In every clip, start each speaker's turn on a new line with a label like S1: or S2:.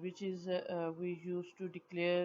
S1: which is we use to declare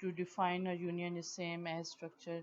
S1: to define a union is same as structure।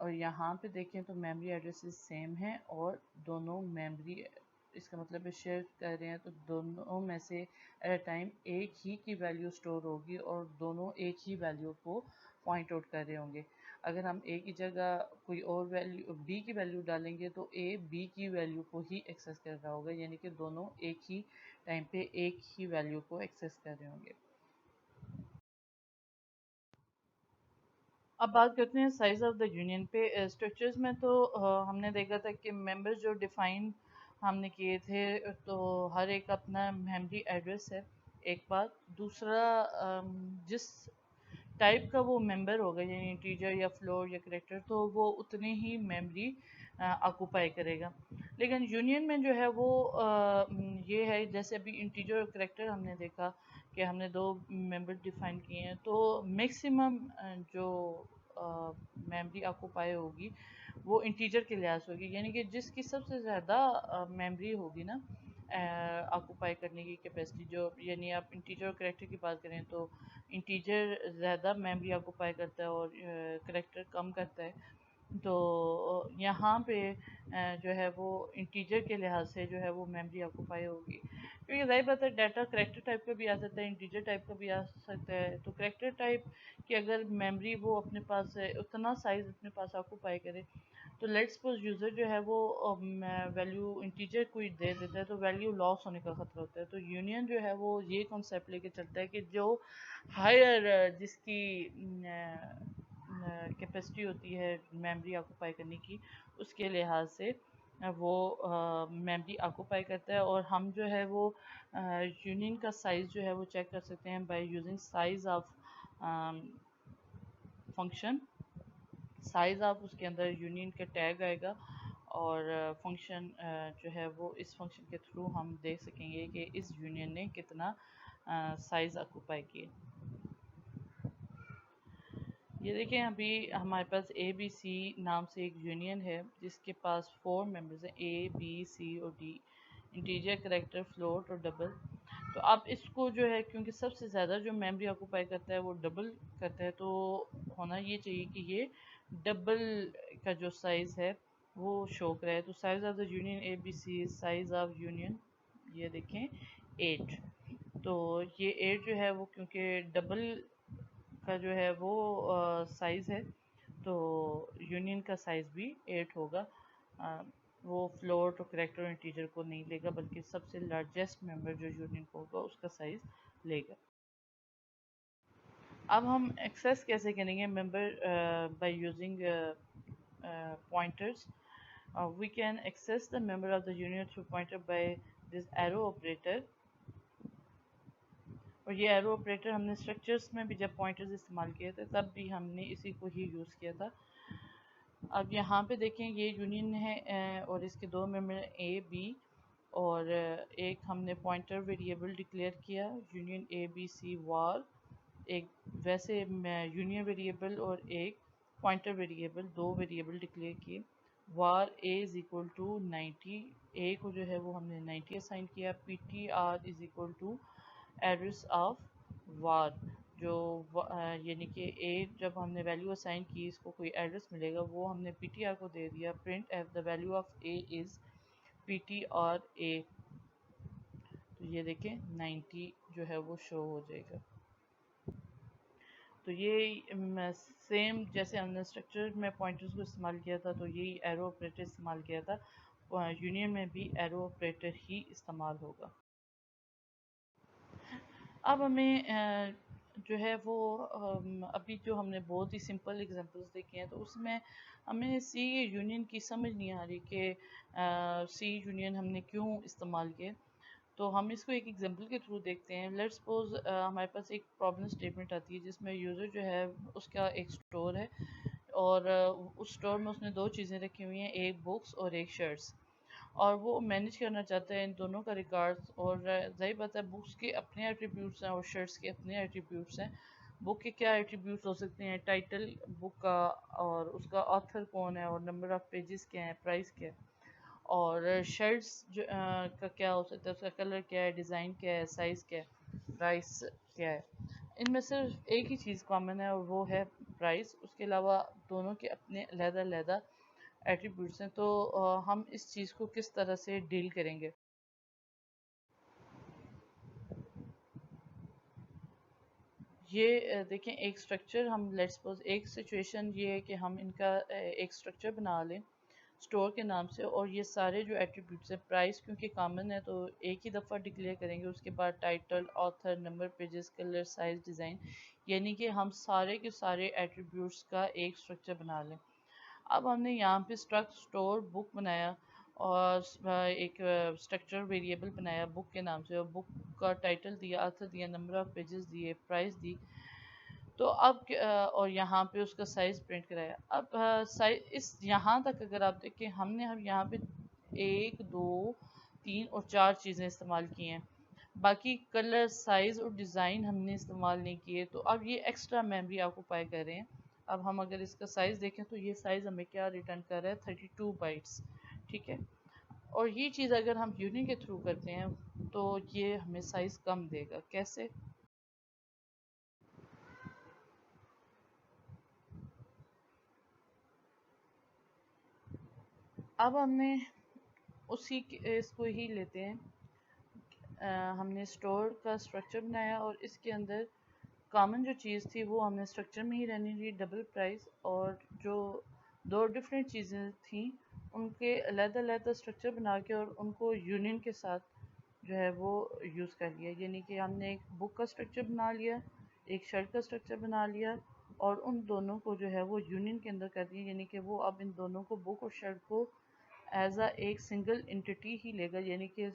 S1: اور یہاں پہ دیکھیں تو میموری ایڈریسز سیم ہیں اور دونوں میموری، اس کا مطلب ہے شیئر کر رہے ہیں تو دونوں میں سے ایٹ اے ٹائم ایک ہی کی ویلیو سٹور ہوگی اور دونوں ایک ہی ویلیو کو پوائنٹ آؤٹ کر رہے ہوں گے۔ اگر ہم اے کی جگہ کوئی اور ویلیو بی کی ویلیو ڈالیں گے تو اے بی کی ویلیو کو ہی ایکسیس کر رہا ہوگا، یعنی کہ دونوں ایک ہی ٹائم پہ ایک ہی ویلیو کو ایکسیس کر رہے ہوں گے۔ اب بات کرتے ہیں سائز آف دا یونین پہ۔ اسٹرکچرز میں تو ہم نے دیکھا تھا کہ ممبر جو ڈیفائن ہم نے کیے تھے تو ہر ایک اپنا میموری ایڈریس ہے، ایک بات۔ دوسرا جس ٹائپ کا وہ ممبر ہوگا، یعنی انٹیجر یا فلور یا کریکٹر، تو وہ اتنی ہی میموری آکوپائی کرے گا۔ لیکن یونین میں جو ہے وہ یہ ہے، جیسے ابھی انٹیجر اور کریکٹر ہم نے دیکھا کہ ہم نے دو ممبر ڈیفائن کیے ہیں، تو میکسیمم جو میموری آکوپائی ہوگی وہ انٹیجر کے لحاظ سے ہوگی، یعنی کہ جس کی سب سے زیادہ میموری ہوگی نا آکوپائی کرنے کی کیپیسٹی، جو یعنی آپ انٹیجر اور کریکٹر کی بات کریں تو انٹیجر زیادہ میموری آکوپائی کرتا ہے اور کریکٹر کم کرتا ہے۔ تو یہاں پہ جو ہے وہ انٹیجر کے لحاظ سے جو ہے وہ میموری آکوپائی ہوگی، کیونکہ ظاہر بات ہے ڈیٹا کریکٹر ٹائپ کا بھی آ سکتا ہے، انٹیجر ٹائپ کا بھی آ سکتا ہے۔ تو کریکٹر ٹائپ کی اگر میموری وہ اپنے پاس اتنا سائز اپنے پاس آکوپائی کرے تو لیٹس سپوز یوزر جو ہے وہ ویلیو انٹیجر کوئی دے دیتا ہے تو ویلیو لاس ہونے کا خطرہ ہوتا ہے۔ تو یونین جو ہے وہ یہ کنسیپٹ لے کے چلتا ہے کہ جو ہائر جس کی کیپیسٹی ہوتی ہے میموری آکوپائی کرنے کی، اس کے لحاظ سے وہ میموری آکوپائی کرتا ہے۔ اور ہم جو ہے وہ یونین کا سائز جو ہے وہ چیک کر سکتے ہیں by using size of function. Size of اس کے اندر یونین کا ٹیگ آئے گا اور فنکشن جو ہے وہ اس فنکشن کے تھرو ہم دیکھ سکیں گے کہ اس یونین نے کتنا سائز آکوپائی کیے۔ یہ دیکھیں ابھی ہمارے پاس اے بی سی نام سے ایک یونین ہے جس کے پاس 4 ممبرز ہیں، اے بی سی اور ڈی، انٹیجر، کریکٹر، فلوٹ اور ڈبل۔ تو اب اس کو جو ہے کیونکہ سب سے زیادہ جو میموری آکوپائی کرتا ہے وہ ڈبل کرتا ہے، تو ہونا یہ چاہیے کہ یہ ڈبل کا جو سائز ہے وہ شو کرے۔ تو size of the union A B C, size of union یہ دیکھیں 8۔ تو یہ 8 جو ہے وہ کیونکہ ڈبل کا جو ہے وہ سائز ہے تو یونین کا سائز بھی 8 ہوگا۔ وہ فلوٹ اور کریکٹر اور انٹیجر کو نہیں لے گا بلکہ سب سے لارجسٹ ممبر جو یونین کو ہوگا اس کا سائز لے گا۔ اب ہم ایکسیس کیسے کریں گے member by using pointers. We can access the member of the union through pointer by this arrow operator. اور یہ ایرو آپریٹر ہم نے اسٹرکچرز میں بھی جب پوائنٹرز استعمال کیے تھے تب بھی ہم نے اسی کو ہی یوز کیا تھا۔ اب یہاں پہ دیکھیں یہ یونین ہے اور اس کے دو ممبر اے بی، اور ایک ہم نے پوائنٹر ویریبل ڈکلیئر کیا یونین اے بی سی وار، ایک ویسے یونین ویریبل اور ایک پوائنٹر ویریبل، دو ویریبل ڈکلیئر کیے۔ وار اے از اکول ٹو 90، اے کو جو ہے وہ ہم نے 90 اسائن کیا۔ P T R is equal to address of var, جو یعنی کہ اے جب ہم نے ویلیو اسائن کی اس کو کوئی ایڈریس ملے گا وہ ہم نے پی ٹی آر کو دے دیا۔ Printf the value of a is P T R A, تو یہ دیکھیں 90 جو ہے وہ شو ہو جائے گا۔ تو یہ سیم جیسے ہم نے اسٹرکچر میں پوائنٹرز کو استعمال کیا تھا تو یہی ایرو آپریٹر استعمال کیا تھا، یونین میں بھی ایرو آپریٹر ہی استعمال ہوگا۔ اب ہمیں جو ہے وہ ابھی جو ہم نے بہت ہی سمپل اگزامپلس دیکھے ہیں تو اس میں ہمیں سی یونین کی سمجھ نہیں آ رہی کہ سی یونین ہم نے کیوں استعمال کیا، تو ہم اس کو ایک ایگزامپل کے تھرو دیکھتے ہیں۔ لیٹس سپوز ہمارے پاس ایک پرابلم اسٹیٹمنٹ آتی ہے جس میں یوزر جو ہے اس کا ایک سٹور ہے اور اس سٹور میں اس نے دو چیزیں رکھی ہوئی ہیں، ایک بکس اور ایک شرٹس، اور وہ مینیج کرنا چاہتا ہے ان دونوں کا ریکارڈز۔ اور ظاہر بات ہے بکس کے اپنے ایٹریبیوٹس ہیں اور شرٹس کے اپنے ایٹریبیوٹس ہیں۔ بک کے کیا ایٹریبیوٹس ہو سکتے ہیں، ٹائٹل بک کا اور اس کا آتھر کون ہے اور نمبر آف پیجز کیا ہیں، پرائس کیا ہے۔ اور شرٹس کا کیا ہو سکتا ہے، اس کا کلر کیا ہے، ڈیزائن کیا ہے، سائز کیا ہے، پرائس کیا ہے۔ ان میں صرف ایک ہی چیز کامن ہے اور وہ ہے پرائس، اس کے علاوہ دونوں کے اپنے علیحدہ علیحدہ ایٹریبیوٹس ہیں. تو ہم اس چیز کو کس طرح سے ڈیل کریں گے؟ یہ دیکھیں ایک سٹرکچر، ہم لیٹس سپوز ایک سچویشن یہ ہے کہ ہم ان کا ایک سٹرکچر بنا لیں اسٹور کے نام سے، اور یہ سارے جو ایٹریبیوٹس ہیں، پرائس کیونکہ کامن ہے تو ایک ہی دفعہ ڈکلیئر کریں گے، اس کے بعد title, author, number pages, colour, size, design, یعنی کہ ہم سارے کے سارے ایٹریبیوٹس کا ایک سٹرکچر بنا لیں. اب ہم نے یہاں پہ اسٹرکٹ اسٹور بک بنایا اور ایک اسٹرکچر ویریبل بنایا بک کے نام سے، اور بک کا ٹائٹل دیا، آتھر دیا، نمبر آف پیجز دیے، پرائس دی. تو اب اور یہاں پہ اس کا سائز پرنٹ کرایا. اب سائز اس یہاں تک اگر آپ دیکھیں، ہم نے یہاں پہ 1 2 3 اور 4 چیزیں استعمال کی ہیں، باقی کلر، سائز اور ڈیزائن ہم نے استعمال نہیں کیے. تو اب یہ ایکسٹرا میموری آکوپائی کر رہے ہیں. اب ہم اگر اس کا سائز دیکھیں تو یہ سائز ہمیں کیا ریٹرن کر رہا ہے؟ 32 بائٹس. ٹھیک ہے، اور یہ چیز اگر ہم یونین کے تھرو کرتے ہیں تو یہ ہمیں سائز کم دے گا. کیسے؟ اب ہم نے اس کو ہی لیتے ہیں. ہم نے اسٹور کا اسٹرکچر بنایا اور اس کے اندر کامن جو چیز تھی وہ ہم نے اسٹرکچر میں ہی رہنی تھی، ڈبل پرائس. اور جو دو ڈفرینٹ چیزیں تھیں ان کے علیحدہ علیحدہ اسٹرکچر بنا کے اور ان کو یونین کے ساتھ جو ہے وہ یوز کر لیا. یعنی کہ ہم نے ایک بک کا اسٹرکچر بنا لیا، ایک شرٹ کا اسٹرکچر بنا لیا، اور ان دونوں کو جو ہے وہ یونین کے اندر کر دیا. یعنی کہ وہ اب ان دونوں کو، بک اور شرٹ کو، ایز ایک سنگل انٹیٹی ہی لے گا. یعنی کہ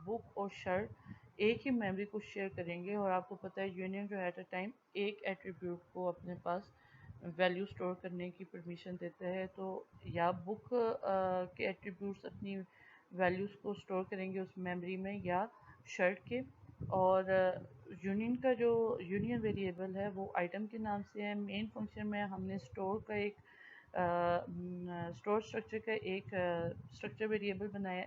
S1: بک اور شرٹ ایک ہی میموری کو شیئر کریں گے. اور آپ کو پتہ ہے یونین جو ایٹ اے ٹائم ایک ایٹریبیوٹ کو اپنے پاس ویلیو سٹور کرنے کی پرمیشن دیتا ہے. تو یا بک کے ایٹریبیوٹس اپنی ویلیوز کو سٹور کریں گے اس میموری میں، یا شرٹ کے. اور یونین کا جو یونین ویریبل ہے وہ آئٹم کے نام سے ہے. مین فنکشن میں ہم نے سٹور کا ایک اسٹور اسٹرکچر کا ایک اسٹرکچر ویریبل بنایا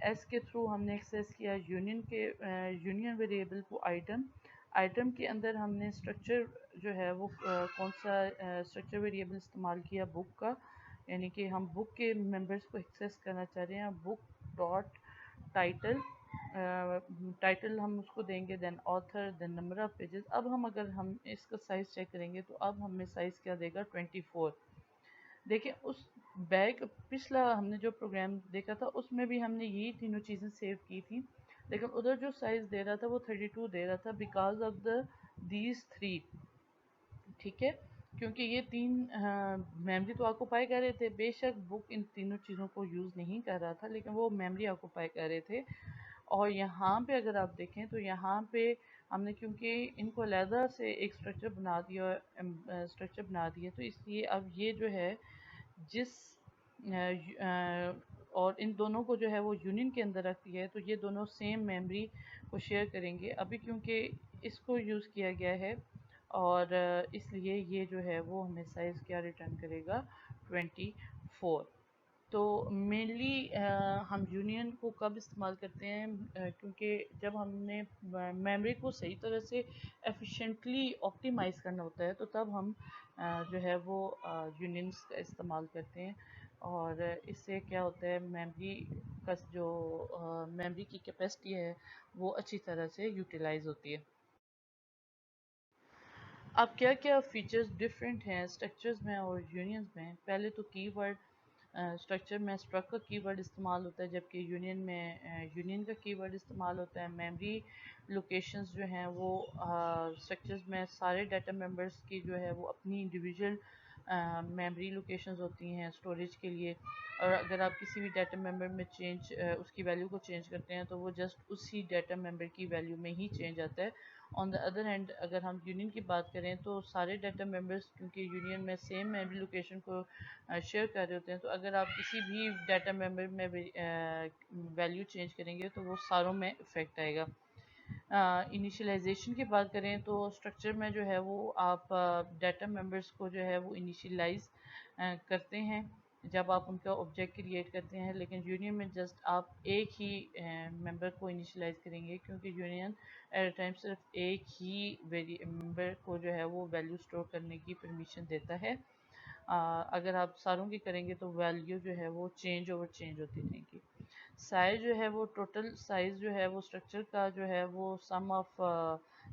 S1: ایس کے تھرو ہم نے ایکسیس کیا یونین ویریبل کو آئٹم کے اندر ہم نے اسٹرکچر جو ہے وہ کون سا اسٹرکچر ویریبل استعمال کیا؟ بک کا. یعنی کہ ہم بک کے ممبرس کو ایکسیس کرنا چاہ رہے ہیں. بک ڈاٹ ٹائٹل، ٹائٹل ہم اس کو دیں گے، then author, then number of pages. اب اگر ہم اس کا سائز چیک کریں گے تو اب ہمیں سائز کیا دے گا؟ 24. دیکھیں اس پچھلا ہم نے جو پروگرام دیکھا تھا اس میں بھی ہم نے یہی تینوں چیزیں سیو کی تھی، لیکن ادھر جو سائز دے رہا تھا وہ 32 دے رہا تھا بیکاز آف دیز 3. ٹھیک ہے، کیونکہ یہ تین میموری تو آکوپائی کر رہے تھے. بے شک بک ان تینوں چیزوں کو یوز نہیں کر رہا تھا، لیکن وہ میموری آکوپائی کر رہے تھے. اور یہاں پہ اگر آپ دیکھیں تو یہاں پہ ہم نے کیونکہ ان کو علیحدہ سے ایک اسٹرکچر بنا دیا تو اس لیے اب یہ جو ہے اور ان دونوں کو جو ہے وہ یونین کے اندر رکھتی ہے، تو یہ دونوں سیم میموری کو شیئر کریں گے. ابھی کیونکہ اس کو یوز کیا گیا ہے اور اس لیے یہ جو ہے وہ ہمیں سائز کیا ریٹرن کرے گا؟ 24. تو مینلی ہم یونین کو کب استعمال کرتے ہیں؟ کیونکہ جب ہم نے میموری کو صحیح طرح سے ایفیشینٹلی آپٹیمائز کرنا ہوتا ہے تو تب ہم جو ہے وہ یونینس کا استعمال کرتے ہیں. اور اس سے کیا ہوتا ہے، میموری کا جو میموری کی کیپیسٹی ہے وہ اچھی طرح سے یوٹیلائز ہوتی ہے. اب کیا کیا فیچرز ڈفرینٹ ہیں اسٹرکچرز میں اور یونینز میں؟ پہلے تو کی ورڈ. اسٹرکچر میں اسٹرک کا کی ورڈ استعمال ہوتا ہے، جبکہ یونین میں یونین کا کی ورڈ استعمال ہوتا ہے. میموری لوکیشنز جو ہیں وہ اسٹرکچرز میں سارے ڈیٹا ممبرس کی جو ہے وہ اپنی انڈیویجول میموری لوکیشنز ہوتی ہیں اسٹوریج کے لیے. اور اگر آپ کسی بھی ڈیٹا ممبر میں اس کی ویلیو کو چینج کرتے ہیں تو وہ جسٹ اسی ڈیٹا ممبر کی ویلیو میں ہی چینج آتا ہے. آن دا ادر ہینڈ اگر ہم یونین کی بات کریں تو سارے ڈیٹا ممبرس کیونکہ یونین میں سیم میموری لوکیشن کو شیئر کر رہے ہوتے ہیں، تو اگر آپ کسی بھی ڈیٹا ممبر میں ویلیو چینج کریں گے تو وہ ساروں میں افیکٹ آئے گا. انیشلائزیشن کی بات کریں تو اسٹرکچر میں جو ہے وہ آپ ڈیٹا ممبرس کو جو ہے وہ انیشلائز کرتے ہیں. جب آپ ان کا آبجیکٹ کریٹ کرتے ہیں، لیکن یونین میں جسٹ آپ ایک ہی ممبر کو انیشلائز کریں گے، کیونکہ یونین ایٹ اے ٹائم صرف ایک ہی ممبر کو جو ہے وہ ویلیو اسٹور کرنے کی پرمیشن دیتا ہے۔ اگر آپ ساروں کی کریں گے تو ویلیو جو ہے وہ چینج ہوتی رہیں گی۔ سائز جو ہے وہ ٹوٹل سائز جو ہے وہ اسٹرکچر کا جو ہے وہ سم آف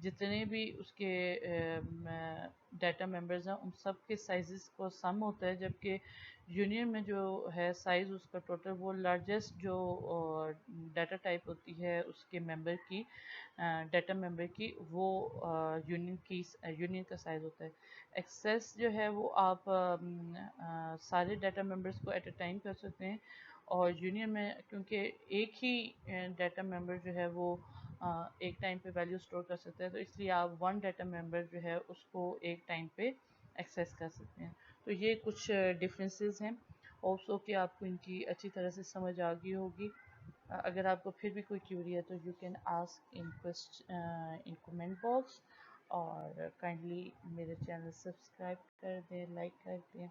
S1: جتنے بھی اس کے ڈیٹا ممبرز ہیں ان سب کے سائزز کو سم ہوتا ہے، جبکہ یونین میں جو ہے سائز اس کا ٹوٹل وہ لارجسٹ جو ڈیٹا ٹائپ ہوتی ہے اس کے ممبر کی ڈیٹا ممبر کی وہ یونین کا سائز ہوتا ہے۔ ایکسیس جو ہے وہ آپ سارے ڈیٹا ممبرس کو ایٹ اے ٹائم کر سکتے ہیں، اور یونین میں کیونکہ ایک ہی ڈیٹا ممبر جو ہے وہ ایک ٹائم پہ ویلیو اسٹور کر سکتا ہے، تو اس لیے آپ ون ڈیٹا ممبر جو ہے اس کو ایک ٹائم پہ ایکسیس کر سکتے ہیں۔ تو یہ کچھ ڈفرینسز ہیں، ہوپ سو کہ آپ کو ان کی اچھی طرح سے سمجھ آ گئی ہوگی۔ اگر آپ کو پھر بھی کوئی کیوری ہے تو you can ask in comment box, اور کائنڈلی میرے چینل سبسکرائب کر دیں، لائک کر دیں۔